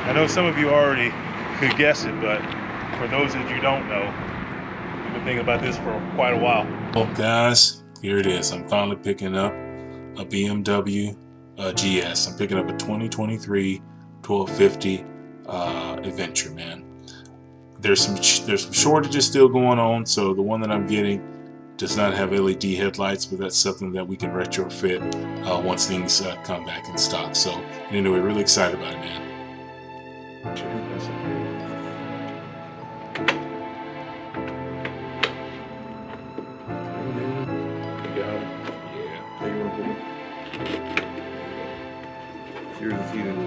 I know some of you already could guess it, but for those that you don't know, we've been thinking about this for quite a while. Well, guys, here it is. I'm finally picking up a BMW GS. I'm picking up a 2023 1250 Adventure, man. There's some shortages still going on, so the one that I'm getting does not have LED headlights, but that's something that we can retrofit once things come back in stock. So anyway, really excited about it, man. Yours is heated as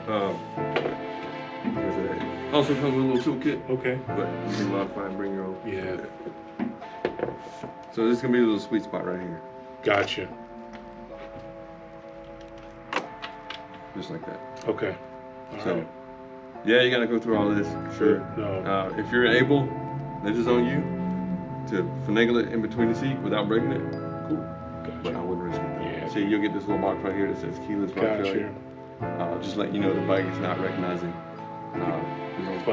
well. Also comes with a little toolkit. Okay. But you can modify and bring your own. Yeah. So this is gonna be a little sweet spot right here. Gotcha. Just like that. Okay. So, yeah, you gotta go through all of this, sure. No. If you're able, this is on you to finagle it in between the seat without breaking it. Cool. Gotcha. But I wouldn't risk it. Yeah. See, you'll get this little box right here that says keyless ride failure. Just let you know the bike is not recognizing the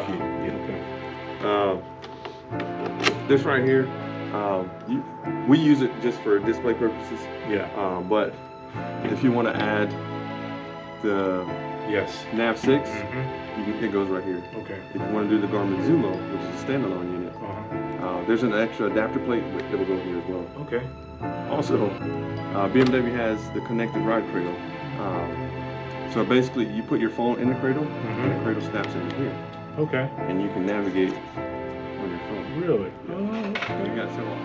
key. This right here, we use it just for display purposes. Yeah. But if you want to add the Nav 6, it goes right here. Okay. If you want to do the Garmin Zumo, which is a standalone unit, there's an extra adapter plate that will go here as well. Okay. Also, BMW has the connected ride cradle. So basically, you put your phone in the cradle, and the cradle snaps into here. Okay. And you can navigate on your phone. Really? Yeah. Oh, okay. You got several.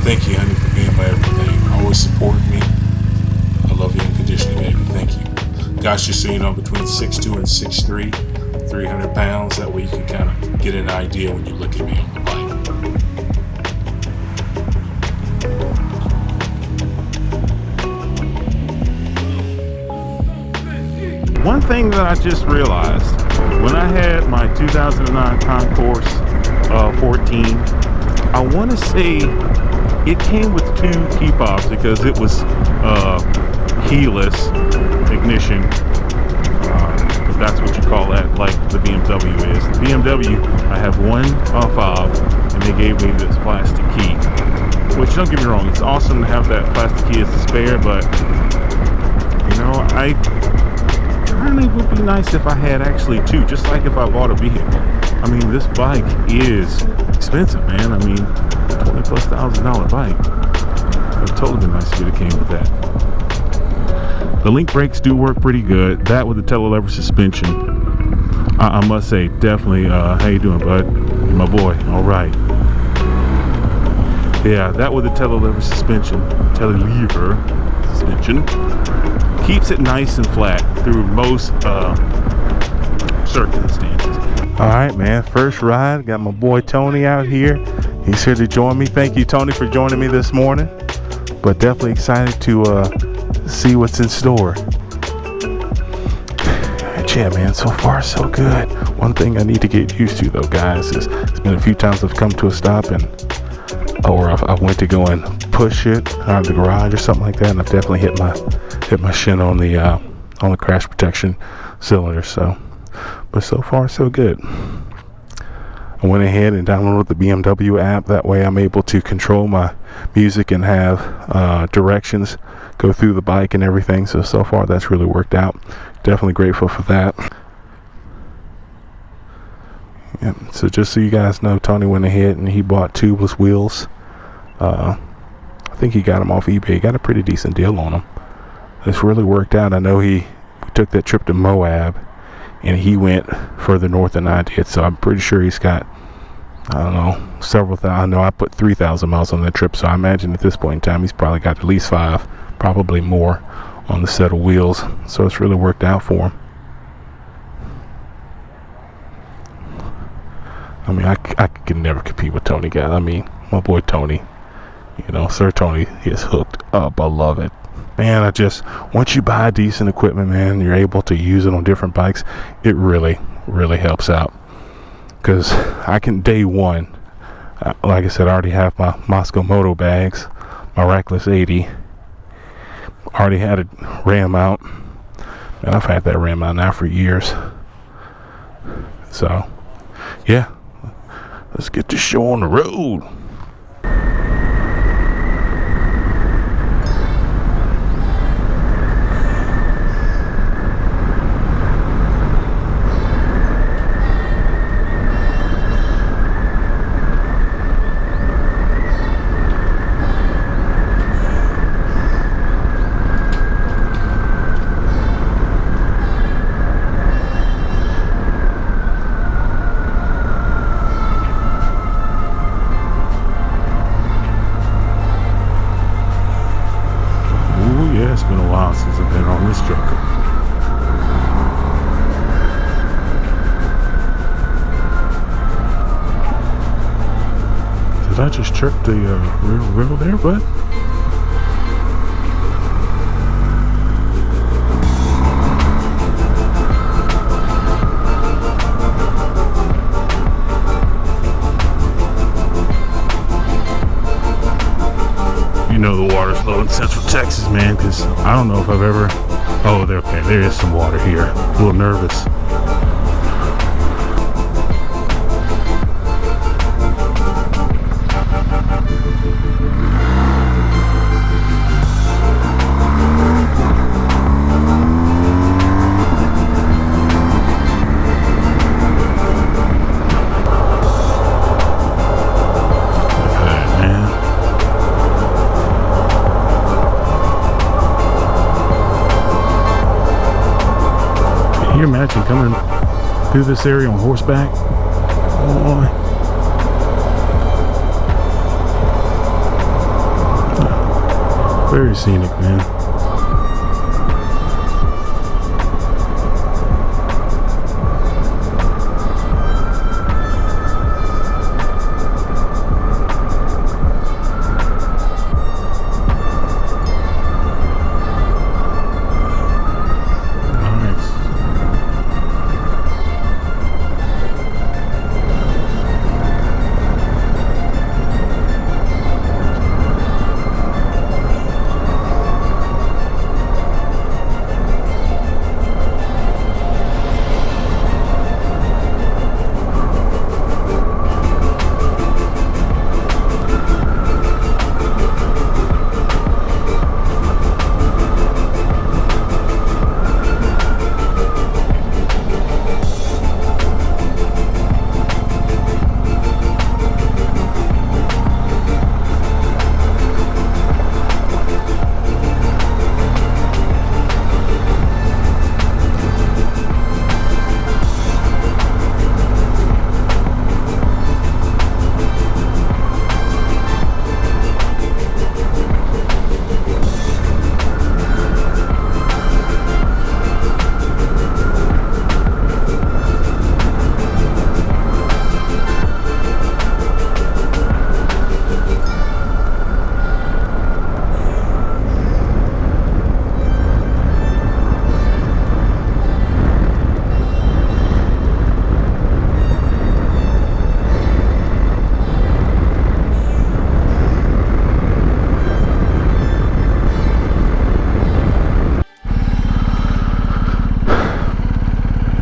Thank you, honey, for being my everything. Always supporting me. I love you unconditionally, baby. Thank you. Guys, just so you know, between 6'2" and 6'3", 300 pounds. That way you can kind of get an idea when you look at me on the bike. One thing that I just realized, when I had my 2009 Concourse 14, I want to say it came with 2 key fobs because it was keyless ignition, if that's what you call that, like the BMW is. The BMW, I have 1 fob, and they gave me this plastic key, which, don't get me wrong, it's awesome to have that plastic key as a spare, but, you know, I kind of would be nice if I had actually 2, just like if I bought a vehicle. I mean, this bike is expensive, man. I mean, $20,000+ bike. It would totally be nice if it came with that. The link brakes do work pretty good. That with the telelever suspension, I must say, definitely. How you doing, bud? You're my boy. All right. Yeah, that with the telelever suspension, keeps it nice and flat through most circumstances. All right, man, first ride, got my boy Tony out here. He's here to join me. Thank you, Tony, for joining me this morning, but definitely excited to see what's in store. Yeah, man, so far so good. One thing I need to get used to, though, guys, is it's been a few times I've come to a stop and I went to go and push it out of the garage or something like that, and I've definitely hit my shin on the crash protection cylinder. So, but so far so good. I went ahead and downloaded the BMW app. That way I'm able to control my music and have directions go through the bike and everything. So far that's really worked out. Definitely grateful for that. Yep. So just so you guys know, Tony went ahead and he bought tubeless wheels. I think he got them off eBay. He got a pretty decent deal on them. This really worked out. I know we took that trip to Moab, and he went further north than I did. So I'm pretty sure he's got, I don't know, several thousand. I know I put 3,000 miles on that trip. So I imagine at this point in time, he's probably got at least 5, probably more, on the set of wheels. So it's really worked out for him. I mean, I can never compete with Tony, guys. I mean, my boy Tony, you know, Sir Tony is hooked up. I love it. Man, once you buy decent equipment, man, you're able to use it on different bikes. It really, really helps out. Because I can, day one, like I said, I already have my Moscow Moto bags, my Rackless 80. Already had a ram out. And I've had that ram out now for years. So, yeah. Let's get this show on the road. It's been a while since I've been on this truck. Did I just chirp the rear wheel there, bud? You know the water's low in Central Texas, man, because I don't know if I've ever... Oh, okay, there is some water here. A little nervous. Can you imagine coming through this area on horseback? Oh, very scenic, man.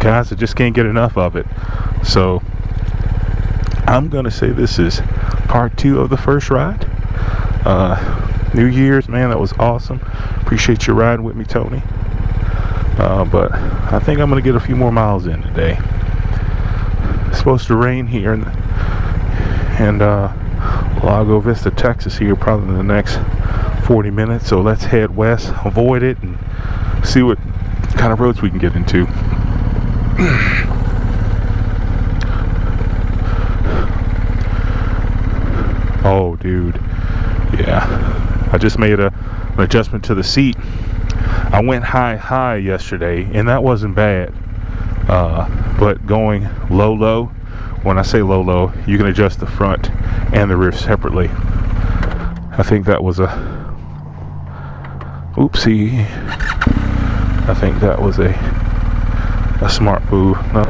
Guys, I just can't get enough of it. So I'm gonna say this is part 2 of the first ride. New Year's, man, that was awesome. Appreciate you riding with me, Tony. But I think I'm gonna get a few more miles in today. supposed to rain here in Lago Vista, Texas here probably in the next 40 minutes. So let's head west, avoid it, and see what kind of roads we can get into. Oh, dude. Yeah. I just made an adjustment to the seat. I went high yesterday, and that wasn't bad. But going low, when I say low, you can adjust the front and the rear separately. I think that was a oopsie. I think that was a smart move. No.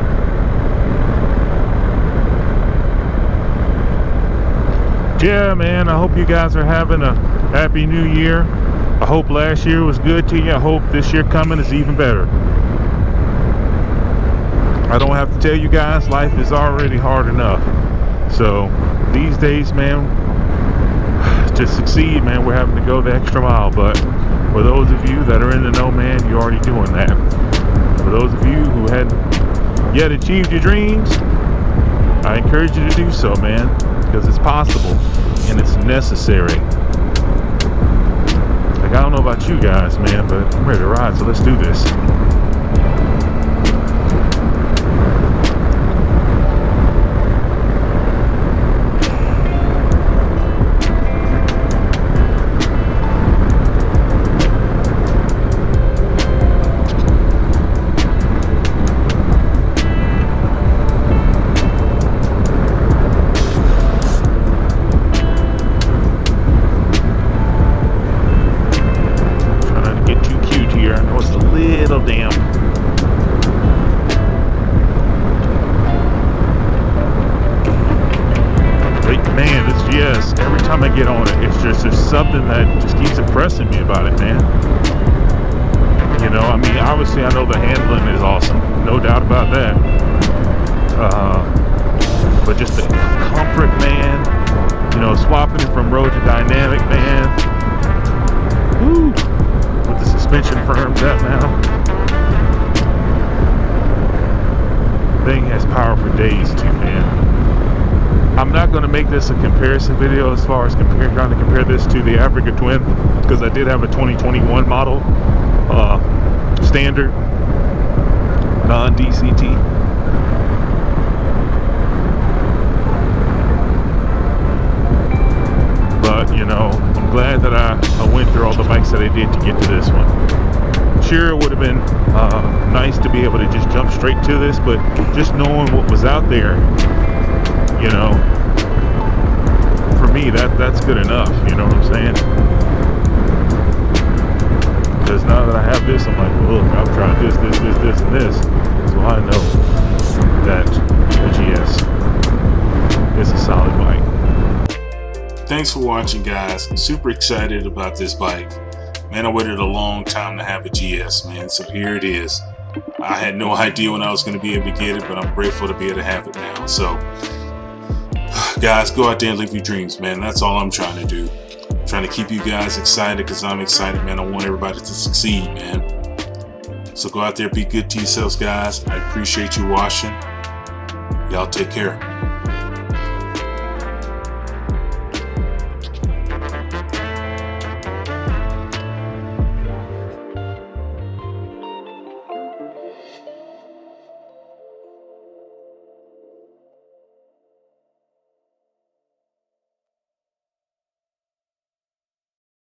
Yeah, man, I hope you guys are having a happy new year. I hope last year was good to you. I hope this year coming is even better. I don't have to tell you guys, life is already hard enough. So these days, man, to succeed, man, we're having to go the extra mile. But for those of you that are in the know, man, you're already doing that. For those of you who hadn't yet achieved your dreams, I encourage you to do so, man, because it's possible and it's necessary. Like, I don't know about you guys, man, but I'm ready to ride, so let's do this. Every time I get on it, it's just there's something that just keeps impressing me about it, man. You know, I mean, obviously I know the handling is awesome, no doubt about that. But just the comfort, man. You know, swapping it from road to dynamic, man. Woo! With the suspension firms up now. Thing has power for days too, man. I'm not going to make this a comparison video as far as trying to compare this to the Africa Twin, because I did have a 2021 model standard non-DCT. But you know, I'm glad that I went through all the bikes that I did to get to this one. Sure, it would have been nice to be able to just jump straight to this, but just knowing what was out there, you know, for me, that's good enough, you know what I'm saying? Because now that I have this, I'm like, well, look, I've tried this, and this, so I know that the GS is a solid bike. Thanks for watching, guys. I'm super excited about this bike. Man, I waited a long time to have a GS, man, so here it is. I had no idea when I was going to be able to get it, but I'm grateful to be able to have it now. So guys, go out there and live your dreams, man. That's all I'm trying to do. I'm trying to keep you guys excited because I'm excited, man. I want everybody to succeed, man. So go out there, be good to yourselves, guys. I appreciate you watching. Y'all take care.